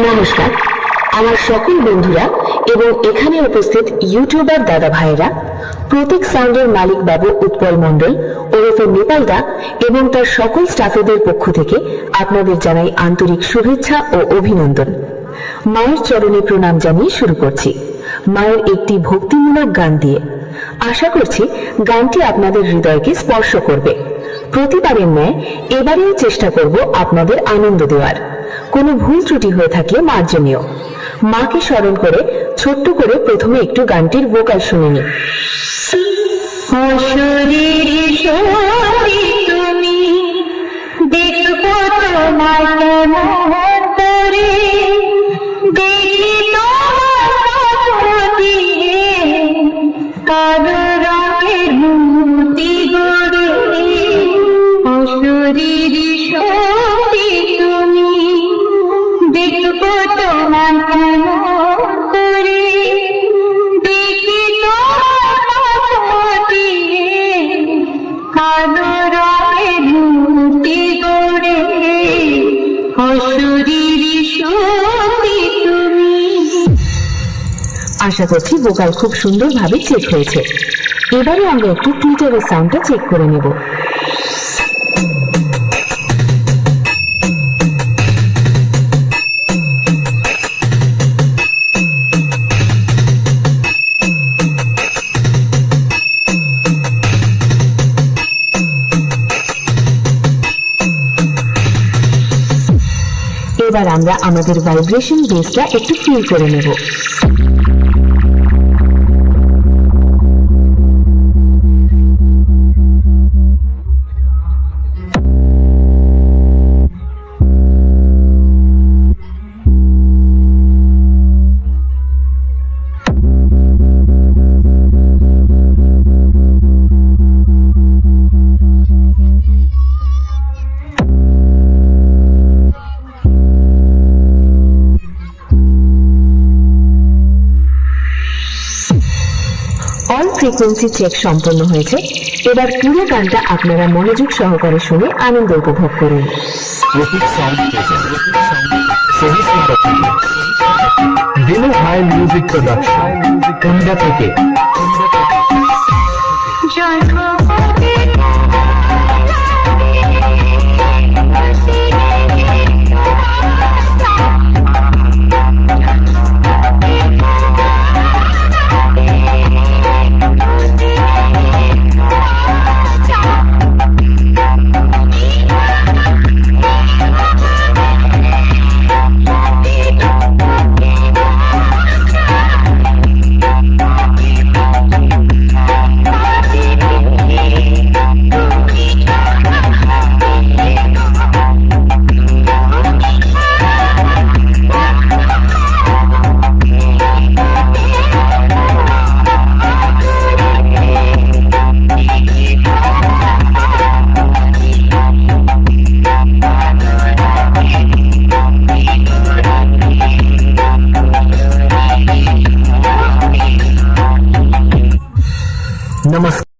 নমস্কার আমার সকল বন্ধুরা এবং এখানে উপস্থিত ইউটিউবার দাদা ভাইরা, প্রতীক সাউন্ডের মালিক বাবু উৎপল মণ্ডল ওরফে নেপালদা এবং তার সকল স্টাফেদের পক্ষ থেকে আপনাদের জানাই আন্তরিক শুভেচ্ছা ও অভিনন্দন। মায়ের চরণে প্রণাম জানিয়ে শুরু করছি মায়ের একটি ভক্তিমূলক গান দিয়ে। আশা করছি গানটি আপনাদের হৃদয়কে স্পর্শ করবে। প্রতিবারের ন্যায় এবারেও চেষ্টা করব আপনাদের আনন্দ দেওয়ার। কোনো ভুল ত্রুটি হয়ে থাকলে মার্জনীয়। মাকে স্মরণ করে ছোট্ট করে প্রথমে একটু গানটির ভোকাল শুনে নিই। তুমি দেখবো তোমার কেমন করে, দেখি তোমার দিয়ে কালো রঙের মূর্তি গড়ে। অশরীর সত্যি তুমি দেখবো তোমার কেমন করে, দেখি তোমার দিয়ে কালো রঙের মূর্তি গড়ে। অশরীর সত্যি তুমি। আশা করছি ভোকাল খুব সুন্দরভাবে চেক হয়েছে। এবারে আমরা একটু টুইটারের সাউন্ডটা চেক করে নেব। এবার আমরা আমাদের ভাইব্রেশন বেসটা একটু ফিল করে নেব। অল ফ্রিকোয়েন্সি চেক সম্পন্ন হয়েছে। এবার পুরো গানটা আপনারা মনোযোগ সহকারে শুনে আনন্দ উপভোগ করুন। প্রতীক সাউন্ড দিনু হাই মিউজিক প্রোডাকশন কুন্ডা থেকে।